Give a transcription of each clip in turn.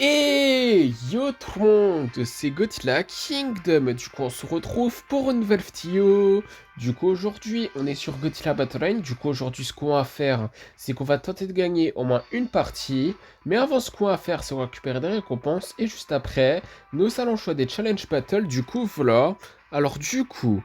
Et yo tout le monde, c'est Godzilla Kingdom. Du coup, on se retrouve pour une nouvelle vidéo. Du coup, aujourd'hui, on est sur Godzilla Battleline. Du coup, aujourd'hui, ce qu'on va faire, c'est qu'on va tenter de gagner au moins une partie. Mais avant, ce qu'on va faire, c'est qu'on va récupérer des récompenses. Et juste après, nous allons choisir des challenge battles. Du coup, voilà. Alors, du coup,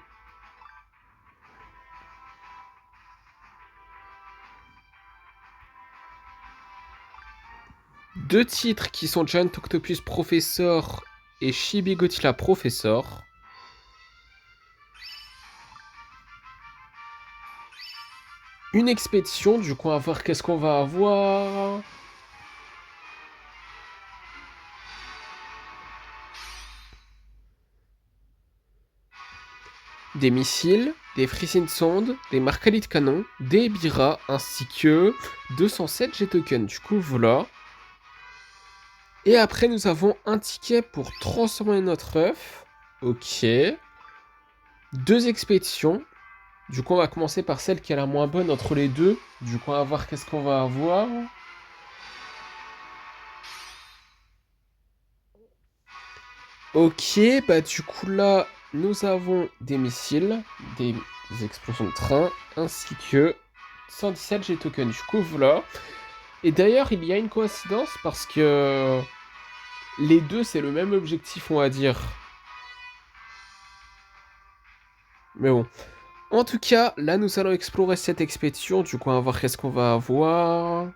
deux titres qui sont Giant Octopus Professor et Chibi Godzilla Professor. Une expédition, du coup, on va voir qu'est-ce qu'on va avoir. Des missiles, des freezing sondes, des marcalis de canon, des biras, ainsi que 207 G-tokens. Du coup, voilà. Et après, nous avons un ticket pour transformer notre œuf. Ok. Deux expéditions. Du coup, on va commencer par celle qui est la moins bonne entre les deux. Du coup, on va voir qu'est-ce qu'on va avoir. Ok, bah du coup là, nous avons des missiles, des explosions de train, ainsi que 117 G-tokens. Du coup, voilà. Et d'ailleurs, il y a une coïncidence parce que les deux, c'est le même objectif, on va dire. Mais bon. En tout cas, là, nous allons explorer cette expédition. Du coup, on va voir qu'est-ce qu'on va avoir.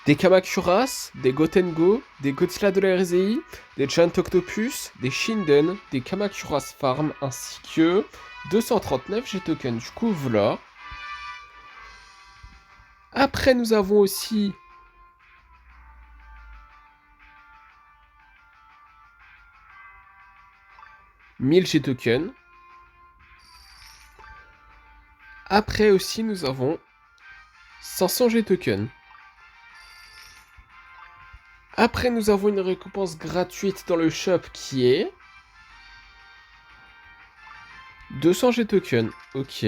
Des Kamakuras, des Gotengo, des Godzilla de la RZI, des Giant Octopus, des Shinden, des Kamakuras Farm, ainsi que 239 G-tokens. Du coup, voilà. Après, nous avons aussi « 1000 G-tokens. Après aussi, nous avons 500 G-tokens. Après, nous avons une récompense gratuite dans le shop qui est 200 G-tokens. Ok.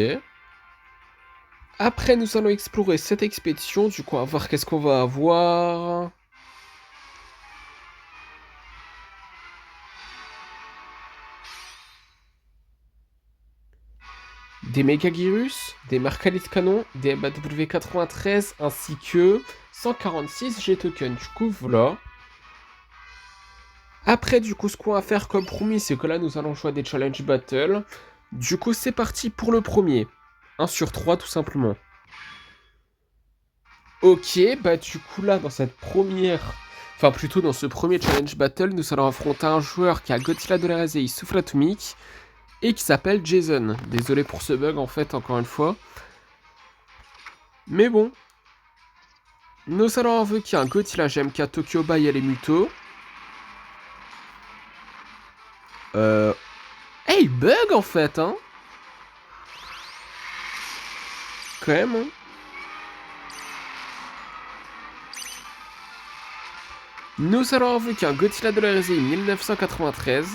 Après, nous allons explorer cette expédition. Du coup, on va voir qu'est-ce qu'on va avoir. Des Megagirus, des Marcalis de canon, des MAW93, ainsi que 146 G-tokens. Du coup, voilà. Après, du coup, ce qu'on va faire comme promis, c'est que là, nous allons jouer à des challenge battle. Du coup, c'est parti pour le premier. 1 sur 3, tout simplement. Ok, bah du coup, là, dans cette première... Enfin, plutôt dans ce premier challenge battle, nous allons affronter un joueur qui a Godzilla de la RZI Souffle Atomique et qui s'appelle Jason. Désolé pour ce bug, en fait, encore une fois. Mais bon. Nous allons invoquer un Godzilla GMK Tokyo Bay et les Muto. Hey, bug en fait, hein. Quand même, hein. Nous allons invoquer un Godzilla de la RZI 1993.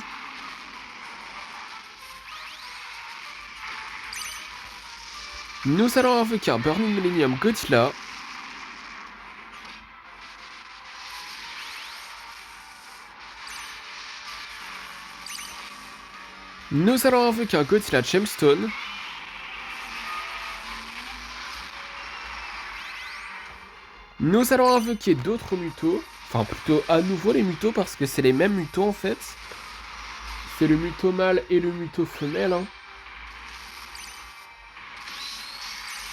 Nous allons invoquer un Burning Millennium Godzilla. Nous allons invoquer un Godzilla Gemstone. Nous allons invoquer d'autres mutos. Enfin, plutôt à nouveau les mutos parce que c'est les mêmes mutos en fait. C'est le muto mâle et le muto femelle. Hein.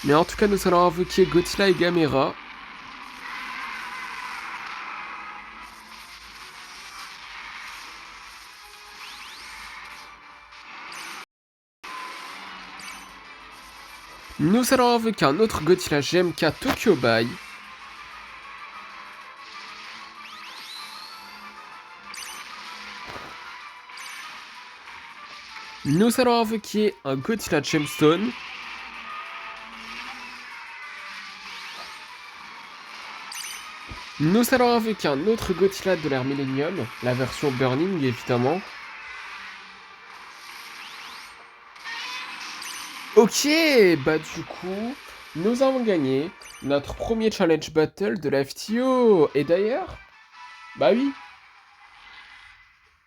Mais en tout cas, nous allons invoquer Godzilla et Gamera. Nous allons invoquer un autre Godzilla GMK Tokyo Bay. Nous allons invoquer un Godzilla Gemstone. Nous allons invoquer un autre Godzilla de l'ère Millennium, la version Burning évidemment. Ok, bah du coup, nous avons gagné notre premier challenge battle de la FTO. Et d'ailleurs, bah oui,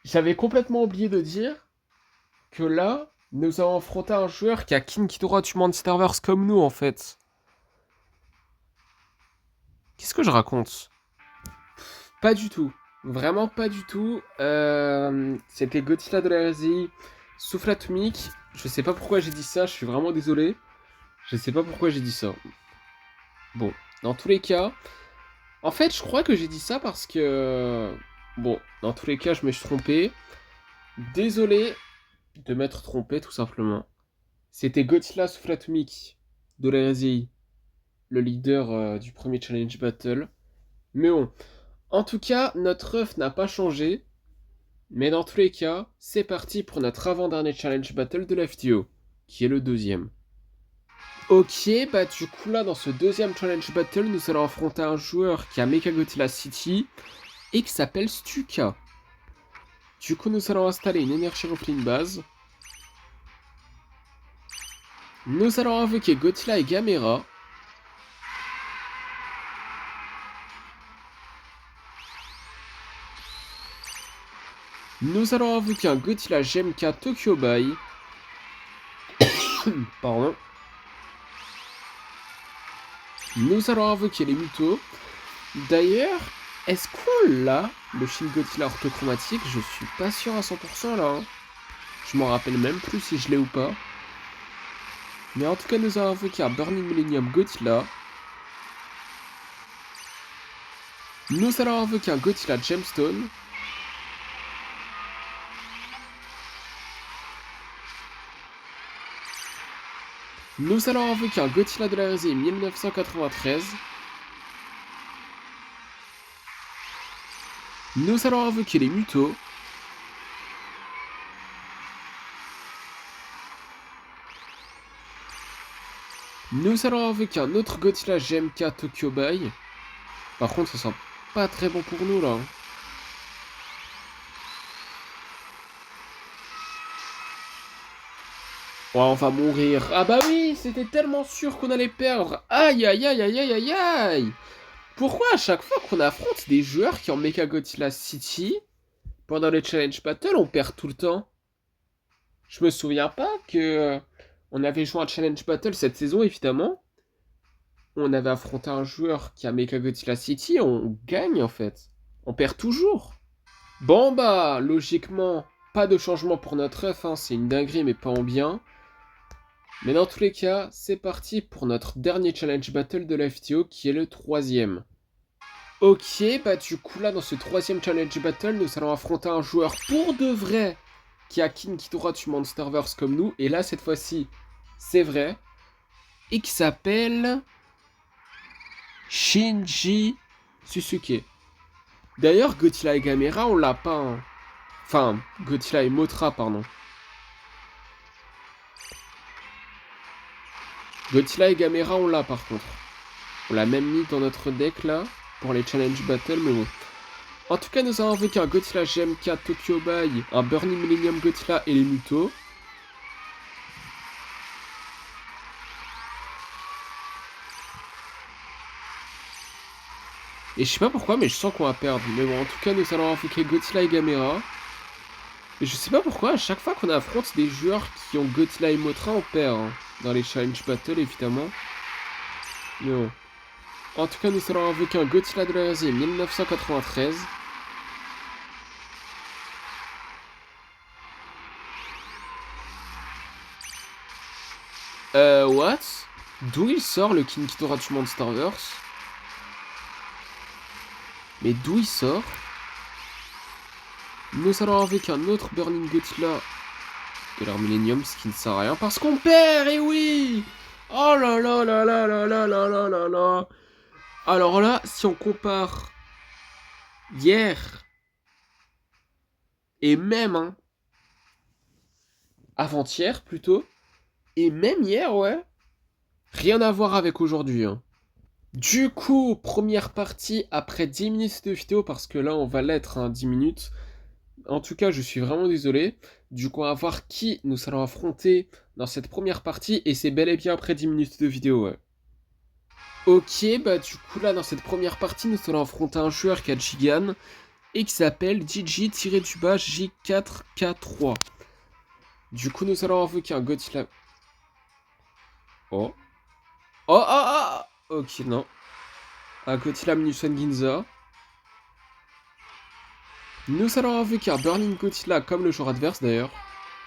j'avais complètement oublié de dire que là, nous avons affronté un joueur qui a King Ghidorah du Monsterverse comme nous en fait. Qu'est-ce que je raconte? Pas du tout. Vraiment pas du tout. C'était Godzilla de la RSI, Souffle Atomique. Je sais pas pourquoi j'ai dit ça, je suis vraiment désolé. Je sais pas pourquoi j'ai dit ça. Bon, dans tous les cas, en fait, je crois que j'ai dit ça parce que... Bon, dans tous les cas, je me suis trompé. Désolé de m'être trompé, tout simplement. C'était Godzilla Souffle Atomique de la RSI, le leader du premier Challenge Battle. Mais bon, en tout cas, notre œuf n'a pas changé. Mais dans tous les cas, c'est parti pour notre avant-dernier Challenge Battle de la FTO, qui est le deuxième. Ok, bah du coup là, dans ce deuxième Challenge Battle, nous allons affronter un joueur qui a Mechagodzilla City et qui s'appelle Stuka. Du coup, nous allons installer une énergie Roffling base. Nous allons invoquer Godzilla et Gamera. Nous allons invoquer un Godzilla GMK Tokyo Bay. Pardon. Nous allons invoquer les Mutos. D'ailleurs, est-ce qu'on l'a, le Shin Godzilla orthochromatique? Je suis pas sûr à 100% là. Hein. Je m'en rappelle même plus si je l'ai ou pas. Mais en tout cas, nous avons invoqué un Burning Millennium Godzilla. Nous allons invoquer un Godzilla Gemstone. Nous allons invoquer un Godzilla de la RZ 1993. Nous allons invoquer les Mutos. Nous allons invoquer un autre Godzilla GMK Tokyo Bay. Par contre, ça sent pas très bon pour nous là. Hein. Ouais, on va mourir. Ah bah oui, c'était tellement sûr qu'on allait perdre. Aïe aïe aïe aïe aïe aïe aïe. Pourquoi à chaque fois qu'on affronte des joueurs qui ont Mechagodzilla City, pendant le Challenge Battle, on perd tout le temps? Je me souviens pas que on avait joué un Challenge Battle cette saison, évidemment. On avait affronté un joueur qui a Mechagodzilla City, on gagne en fait. On perd toujours. Bon bah, logiquement, pas de changement pour notre œuf, hein, c'est une dinguerie mais pas en bien. Mais dans tous les cas, c'est parti pour notre dernier Challenge Battle de la FTO qui est le troisième. Ok, bah du coup là dans ce troisième Challenge Battle, nous allons affronter un joueur pour de vrai qui a King Ghidorah du Monsterverse comme nous. Et là cette fois-ci, c'est vrai. Et qui s'appelle Shinji Susuke. D'ailleurs, Godzilla et Gamera, on l'a pas. Hein. Enfin, Godzilla et Mothra, pardon. Godzilla et Gamera, on l'a par contre. On l'a même mis dans notre deck là, pour les Challenge Battle, mais bon. En tout cas, nous avons invoqué un Godzilla GMK Tokyo Bay, un Burning Millennium Godzilla et les Mutos. Et je sais pas pourquoi, mais je sens qu'on va perdre. Mais bon, en tout cas, nous allons invoquer Godzilla et Gamera. Et je sais pas pourquoi, à chaque fois qu'on affronte des joueurs qui ont Godzilla et Mothra, on perd. Hein. Dans les Challenge Battle, évidemment. Mais bon. En tout cas, nous allons invoquer un Godzilla de la RZ 1993. What? D'où il sort le King Ghidorah du Monsterverse? Mais d'où il sort? Nous allons avec un autre Burning Godzilla de leur Millennium, ce qui ne sert à rien parce qu'on perd, et oui! Oh là là là là là là là là là là! Alors là, si on compare hier et même hein, avant-hier plutôt, et même hier, ouais, rien à voir avec aujourd'hui. Hein. Du coup, première partie après 10 minutes de vidéo, parce que là on va l'être, hein, 10 minutes. En tout cas, je suis vraiment désolé. Du coup, on va voir qui nous allons affronter dans cette première partie. Et c'est bel et bien après 10 minutes de vidéo, ouais. Ok, bah du coup là, dans cette première partie, nous allons affronter un joueur qui a Gigan et qui s'appelle DJ-J4K3. Du coup, nous allons invoquer un Godzilla... Oh. Oh, oh, oh. Ok, non. Un Godzilla Munition Ginza. Nous allons invoquer un Burning Godzilla comme le joueur adverse d'ailleurs.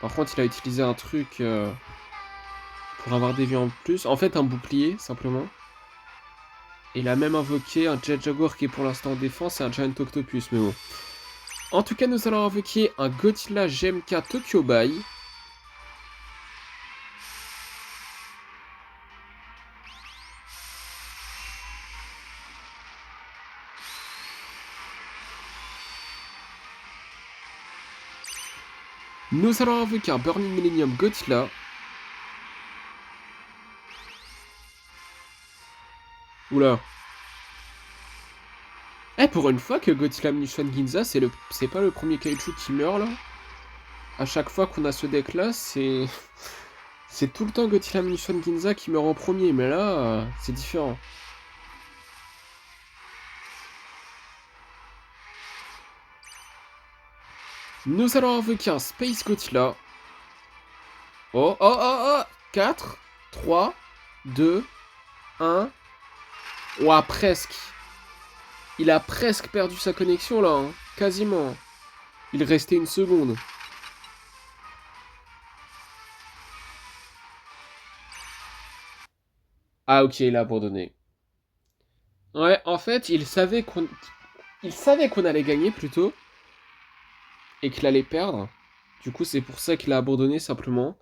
Par contre, il a utilisé un truc pour avoir des vies en plus. En fait, un bouclier, simplement. Il a même invoqué un Jet Jaguar qui est pour l'instant en défense et un Giant Octopus, mais bon. En tout cas, nous allons invoquer un Godzilla GMK Tokyo Bay. Nous allons invoquer un Burning Millennium Godzilla. Oula. Eh, pour une fois que Godzilla Munition Ginza, c'est pas le premier kaiju qui meurt, là. À chaque fois qu'on a ce deck-là, c'est... C'est tout le temps Godzilla Munition Ginza qui meurt en premier, mais là, c'est différent. Nous allons invoquer un Space Godzilla. Oh, oh, oh, oh 4, 3, 2, 1... Ouah, presque. Il a presque perdu sa connexion, là, hein. Quasiment. Il restait une seconde. Ah, ok, il a abandonné. Ouais, en fait, il savait qu'on allait gagner, plutôt. Et qu'il allait perdre. Du coup, c'est pour ça qu'il a abandonné, simplement.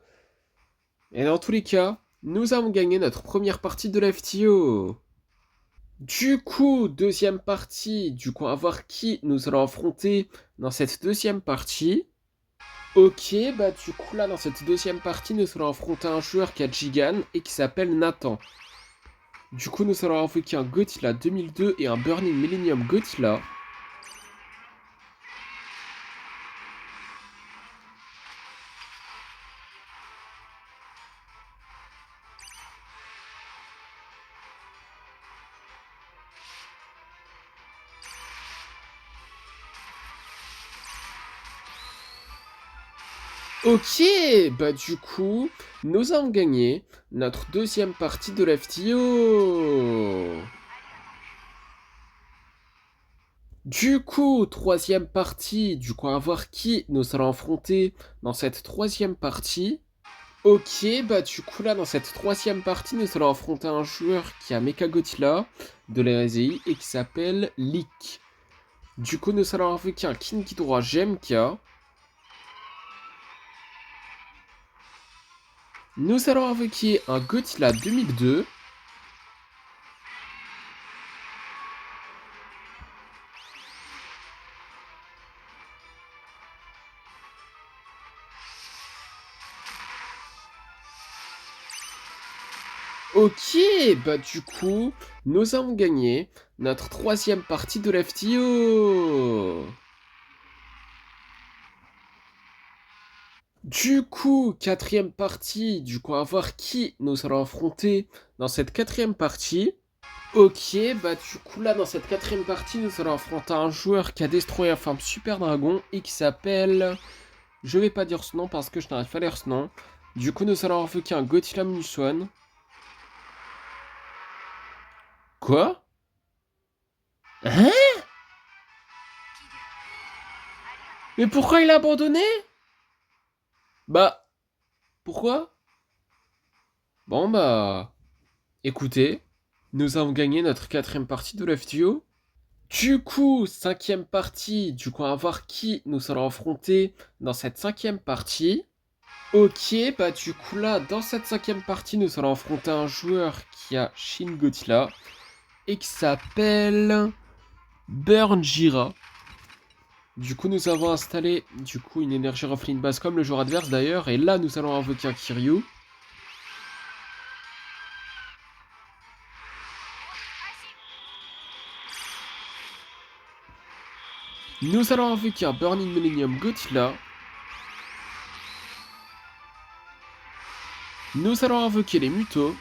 Et dans tous les cas, nous avons gagné notre première partie de la FTO. Du coup, deuxième partie. Du coup, on va voir qui nous allons affronter dans cette deuxième partie. Ok, bah du coup, là, dans cette deuxième partie, nous allons affronter un joueur qui a Gigan et qui s'appelle Nathan. Du coup, nous allons invoquer un Godzilla 2002 et un Burning Millennium Godzilla. Ok, bah du coup, nous avons gagné notre deuxième partie de l'FTO. Du coup, troisième partie, du coup, on va voir qui nous allons affronter dans cette troisième partie. Ok, bah du coup là, dans cette troisième partie, nous allons affronter un joueur qui a Mechagodzilla de l'RSI et qui s'appelle Leak. Du coup, nous allons invoquer un King Ghidorah GMK. Nous allons invoquer un Godzilla 2002. Ok, bah du coup, nous avons gagné notre troisième partie de l'FTO. Du coup, quatrième partie, du coup, on va voir qui nous allons affronter dans cette quatrième partie. Ok, bah du coup là dans cette quatrième partie nous allons affronter un joueur qui a destroyé un forme Super Dragon et qui s'appelle... Je vais pas dire ce nom parce que je n'arrive pas à lire ce nom. Du coup nous allons invoquer un Godzilla Minuswan. Quoi? Hein? Mais pourquoi il a abandonné? Bah... Pourquoi? Bon bah... Écoutez, nous avons gagné notre quatrième partie de l'FTO. Du coup, cinquième partie, du coup on va voir qui nous allons affronter dans cette cinquième partie. Ok, bah du coup là, dans cette cinquième partie, nous allons affronter un joueur qui a Shin Godzilla et qui s'appelle Burnjira. Du coup, nous avons installé du coup une énergie Ruffling base comme le joueur adverse d'ailleurs, et là nous allons invoquer un Kiryu. Nous allons invoquer un Burning Millennium Godzilla. Nous allons invoquer les Mutos.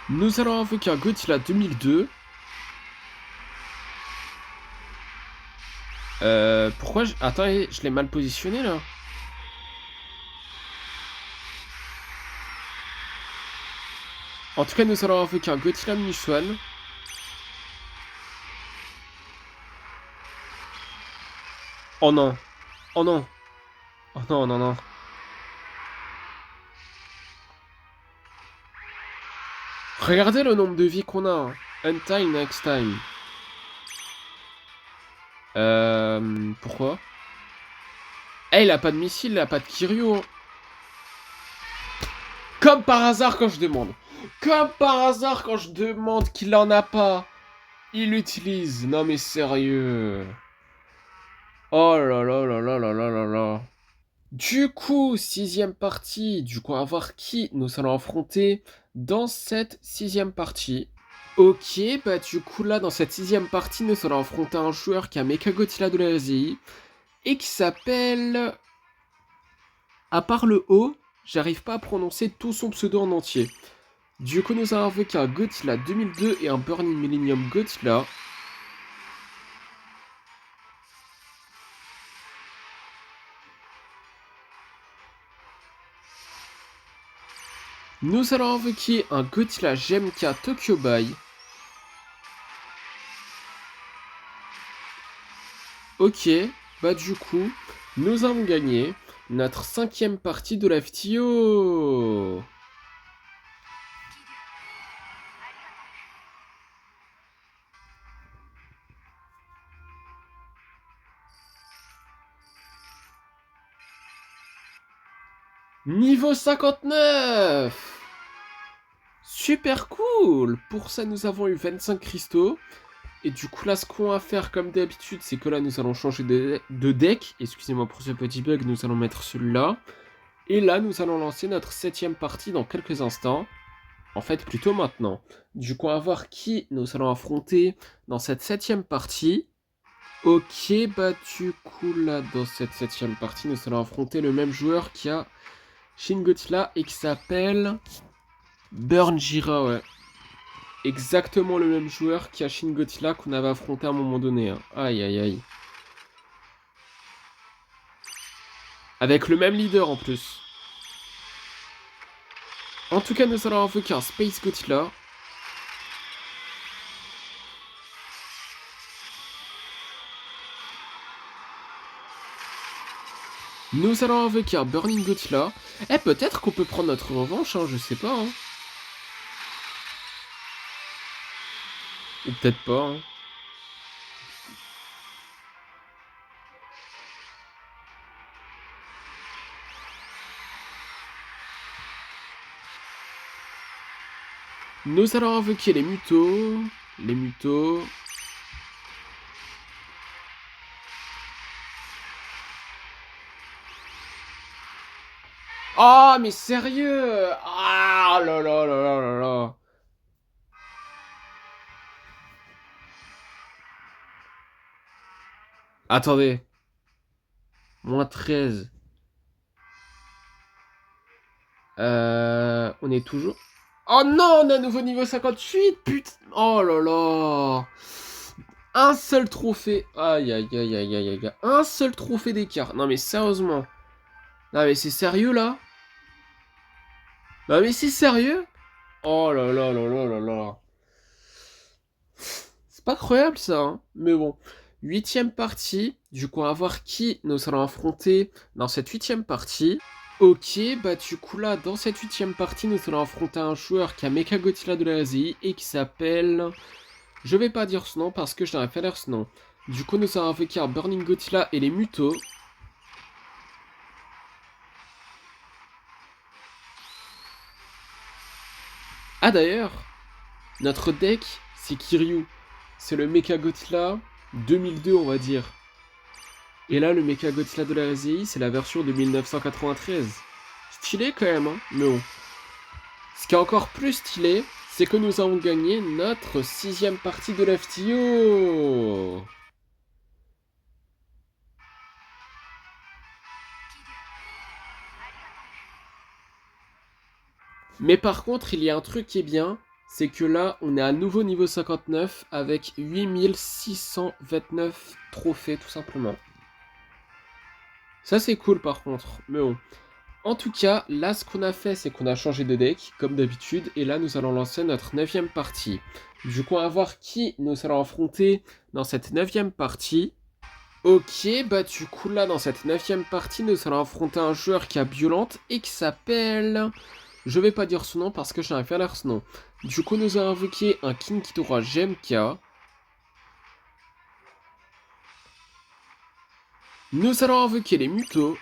Nous allons invoquer un Godzilla 2002. Pourquoi Attends, je l'ai mal positionné là. En tout cas, nous allons invoquer un Godzilla Minus One. Oh non. Oh non. Oh non, non, non. Regardez le nombre de vies qu'on a. Until next time. Pourquoi? Eh, il a pas de missile, il a pas de Kiryu. Comme par hasard quand je demande. Comme par hasard quand je demande qu'il en a pas. Il l'utilise. Non mais sérieux. Oh là là là là là là là là. Du coup, 6ème partie. Du coup, on va voir qui nous allons affronter dans cette 6ème partie. Ok, bah du coup là, dans cette 6ème partie, nous allons affronter un joueur qui a Mechagodzilla de la RZI et qui s'appelle... À part le O, j'arrive pas à prononcer tout son pseudo en entier. Du coup, nous allons invoquer un Godzilla 2002 et un Burning Millennium Godzilla. Nous allons invoquer un Godzilla GMK Tokyo Bay. Ok, bah du coup, nous avons gagné notre 5ème partie de la vidéo. Niveau 59. Super cool. Pour ça, nous avons eu 25 cristaux. Et du coup, là, ce qu'on va faire, comme d'habitude, c'est que là, nous allons changer de deck. Excusez-moi pour ce petit bug, nous allons mettre celui-là. Et là, nous allons lancer notre 7ème partie dans quelques instants. En fait, plutôt maintenant. Du coup, on va voir qui nous allons affronter dans cette 7ème partie. Ok, bah du coup, là, dans cette 7ème partie, nous allons affronter le même joueur qui a Shin Godzilla et qui s'appelle Burn Jira, ouais. Exactement le même joueur qui a Shin Godzilla qu'on avait affronté à un moment donné. Hein. Aïe, aïe, aïe. Avec le même leader en plus. En tout cas, nous allons invoquer un Space Godzilla. Nous allons invoquer un Burning Godzilla. Eh, peut-être qu'on peut prendre notre revanche, hein, je sais pas. Hein. Ou peut-être pas. Hein. Nous allons invoquer les Mutos. Les Mutos. Oh, mais sérieux! Ah là là là là là là! Attendez. Moins 13. On est toujours... Oh non, on a un nouveau niveau 58, putain. Oh là là. Un seul trophée. Aïe, aïe, aïe, aïe, aïe, aïe. Un seul trophée d'écart. Non mais sérieusement. Non mais c'est sérieux là? Non mais c'est sérieux? Oh là là là là là là. C'est pas croyable ça, hein. Mais bon. 8ème partie. Du coup, on va voir qui nous allons affronter dans cette 8ème partie. Ok, bah du coup là, dans cette 8ème partie, nous allons affronter un joueur qui a Mechagodzilla de la RZI et qui s'appelle... Je vais pas dire ce nom parce que je n'aurais pas l'air ce nom. Du coup, nous allons invoquer un Burning Godzilla et les Mutos. Ah d'ailleurs, notre deck, c'est Kiryu. C'est le Mechagodzilla 2002, on va dire. Et là, le Mecha Godzilla de la RZI, c'est la version de 1993. Stylé quand même, hein, mais bon. Ce qui est encore plus stylé, c'est que nous avons gagné notre 6ème partie de l'FTO. Mais par contre, il y a un truc qui est bien, c'est que là, on est à nouveau niveau 59 avec 8629 trophées, tout simplement. Ça, c'est cool par contre, mais bon. En tout cas, là, ce qu'on a fait, c'est qu'on a changé de deck, comme d'habitude, et là, nous allons lancer notre 9ème partie. Du coup, on va voir qui nous allons affronter dans cette 9ème partie. Ok, bah du coup, là, dans cette 9ème partie, nous allons affronter un joueur qui a Violente et qui s'appelle... Je vais pas dire son nom parce que je n'arrive pas à lire son nom. Du coup, nous allons invoquer un King Ghidorah GMK. Nous allons invoquer les Mutos.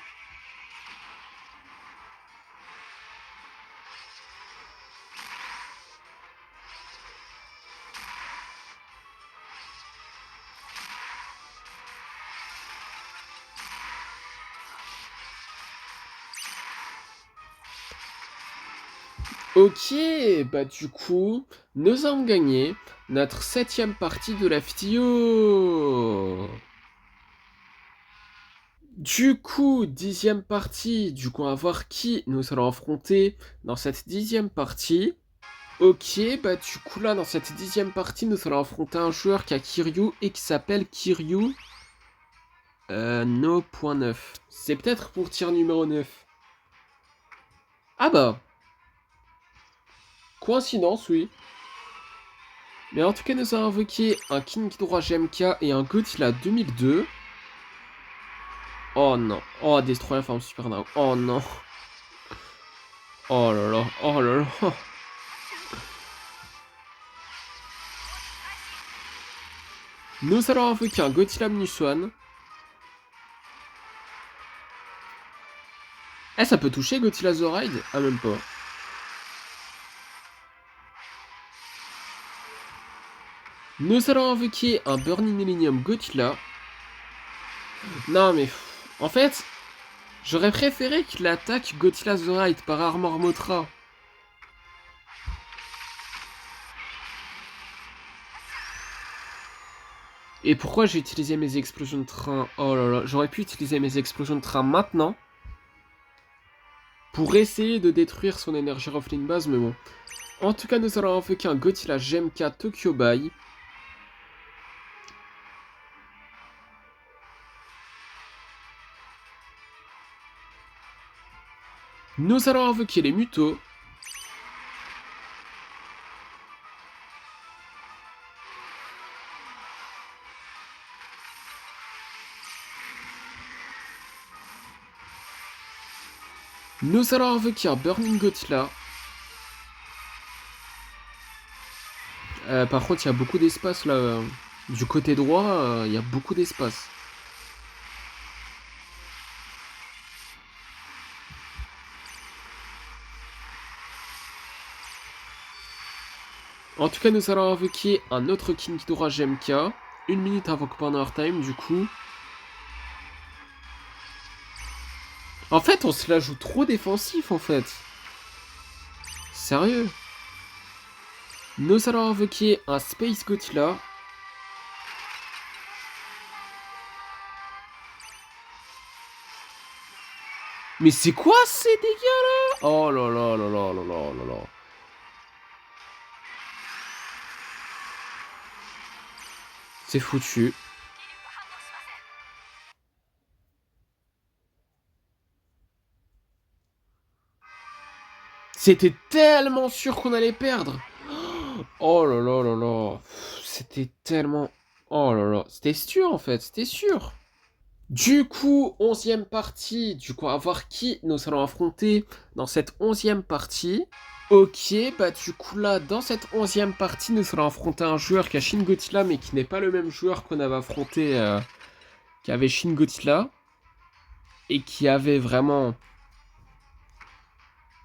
Ok, bah du coup, nous avons gagné notre 7ème partie de la FTO. Du coup, 10ème partie, du coup on va voir qui nous allons affronter dans cette 10ème partie. Ok, bah du coup là, dans cette 10ème partie, nous allons affronter un joueur qui a Kiryu et qui s'appelle Kiryu No.9. C'est peut-être pour tir numéro 9. Ah bah, coïncidence, oui. Mais en tout cas, nous avons invoqué un King Ghidorah GMK et un Godzilla 2002. Oh non. Oh, Destroyer forme Super Now. Oh non. Oh là là. Oh là là. Nous allons invoquer un Godzilla Minus One. Eh, ça peut toucher Godzilla The Ride? Ah, même pas. Nous allons invoquer un Burning Millennium Godzilla. Non, mais... En fait, j'aurais préféré qu'il attaque Godzilla The Ride par Armor Motra. Et pourquoi j'ai utilisé mes explosions de train? Oh là là, j'aurais pu utiliser mes explosions de train maintenant. Pour essayer de détruire son énergie Ruffling base, mais bon. En tout cas, nous allons invoquer un Godzilla GMK Tokyo Bay. Nous allons invoquer les Mutos. Nous allons invoquer un Burning Godzilla. Par contre, il y a beaucoup d'espace là. Du côté droit, il y a beaucoup d'espace. En tout cas, nous allons invoquer un autre King Ghidorah GMK. 1 minute avant Corner Time, du coup. En fait, on se la joue trop défensif, en fait. Sérieux. Nous allons invoquer un Space Godzilla. Mais c'est quoi ces dégâts là? Oh là là là là là là là là. C'est foutu. C'était tellement sûr qu'on allait perdre. Oh là là là là. C'était tellement... Oh là là. C'était sûr en fait, c'était sûr. Du coup, 11ème partie. Du coup, à voir qui nous allons affronter dans cette 11ème partie. Ok, bah du coup là, dans cette 11ème partie, nous allons affronter un joueur qui a Shin Godzilla, mais qui n'est pas le même joueur qu'on avait affronté, qui avait Shin Godzilla. Et qui avait vraiment...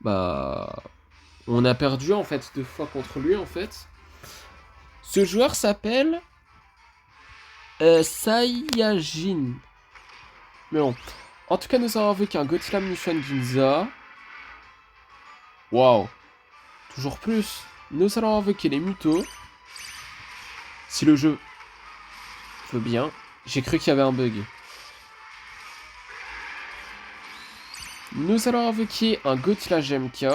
Bah... On a perdu en fait 2 fois contre lui en fait. Ce joueur s'appelle Saiyajin. Mais bon. En tout cas, nous avons avec un Gotham Mission Ginza. Waouh. Toujours plus. Nous allons invoquer les mutos. Si le jeu veut bien. J'ai cru qu'il y avait un bug. Nous allons invoquer un Gothla GMK.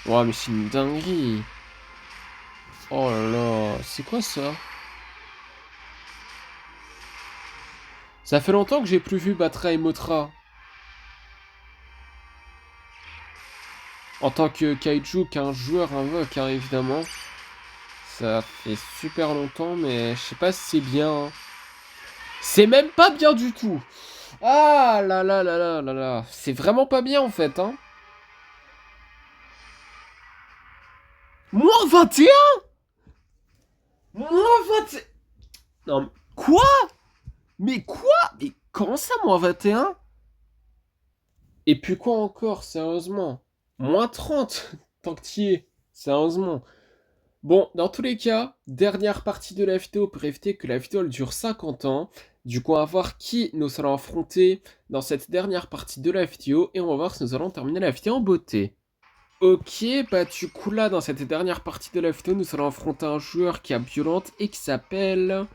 Wow, mais c'est une dinguerie. Oh là là, c'est quoi ça? Ça fait longtemps que j'ai plus vu Batra et Motra. En tant que kaiju, qu'un joueur invoque, hein, évidemment. Ça fait super longtemps, mais je sais pas si c'est bien. Hein. C'est même pas bien du tout. Ah là là là là là là. C'est vraiment pas bien en fait, hein. Moins 21 Moins 21 Non, mais quoi? Mais quoi? Mais comment ça, moins 21? Et puis quoi encore, sérieusement? Moins 30, tant que t'y es, sérieusement. Bon, dans tous les cas, dernière partie de la vidéo pour éviter que la vidéo elle dure 50 ans. Du coup, on va voir qui nous allons affronter dans cette dernière partie de la vidéo et on va voir si nous allons terminer la vidéo en beauté. Ok, bah du coup là, dans cette dernière partie de la vidéo, nous allons affronter un joueur qui est violente et qui s'appelle...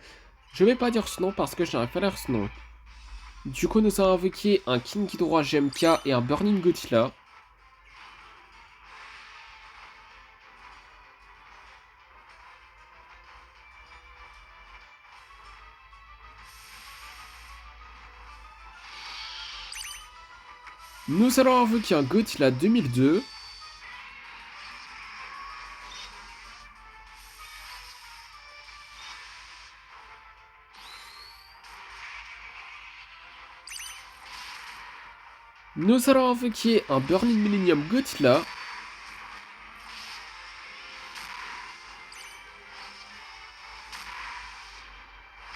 Je vais pas dire ce nom parce que je n'arrive pas à lire ce nom. Du coup, nous allons invoquer un King Ghidorah GMK et un Burning Godzilla. Nous allons invoquer un Godzilla 2002. Nous allons invoquer un Burning Millennium Godzilla.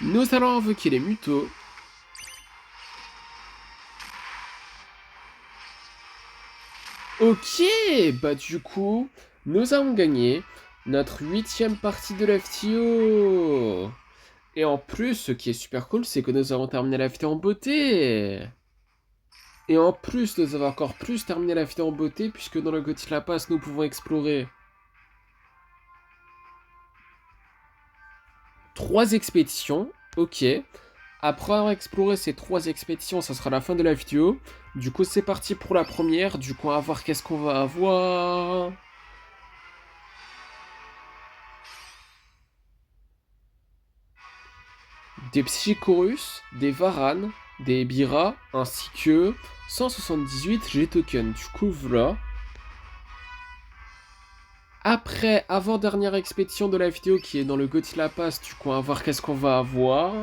Nous allons invoquer les mutos. Ok, bah du coup, nous avons gagné notre 8ème partie de la vidéo. Et en plus, ce qui est super cool, c'est que nous avons terminé la vidéo en beauté. Et en plus, nous avons encore plus terminé la vidéo en beauté, puisque dans le Godzilla Pass, nous pouvons explorer 3 expéditions. Ok. Après avoir exploré ces 3 expéditions, ça sera la fin de la vidéo. Du coup, c'est parti pour la première. Du coup, on va voir qu'est-ce qu'on va avoir. Des Psychorus, des Varan, des Bira, ainsi que 178 G-Tokens. Du coup, voilà. Après, avant-dernière expédition de la vidéo qui est dans le Godzilla Pass, du coup, on va voir qu'est-ce qu'on va avoir.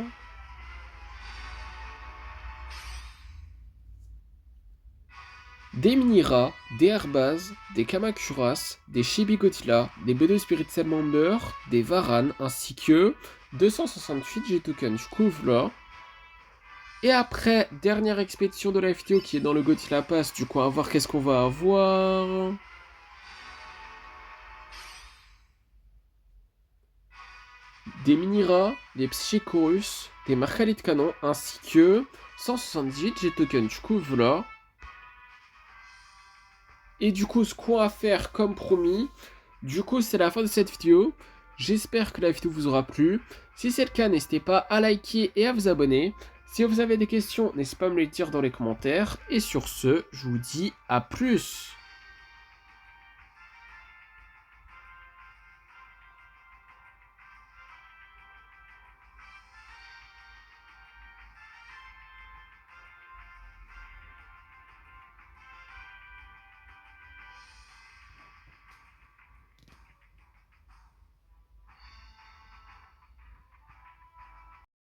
Des Minira, des Airbaz, des Kamakuras, des Chibi Godzilla, des B2 Spirit Salamander, des Varan, ainsi que 268 G-Tokens. Du coup, voilà. Et après, dernière expédition de la vidéo qui est dans le Godzilla Pass, du coup, on va voir qu'est-ce qu'on va avoir. Des Minira, des Psychorus, des Marcalis de canon, ainsi que 178 G-Tokens. Du coup, voilà. Et du coup, ce qu'on va faire comme promis, du coup, c'est la fin de cette vidéo. J'espère que la vidéo vous aura plu. Si c'est le cas, n'hésitez pas à liker et à vous abonner. Si vous avez des questions, n'hésitez pas à me les dire dans les commentaires. Et sur ce, je vous dis à plus.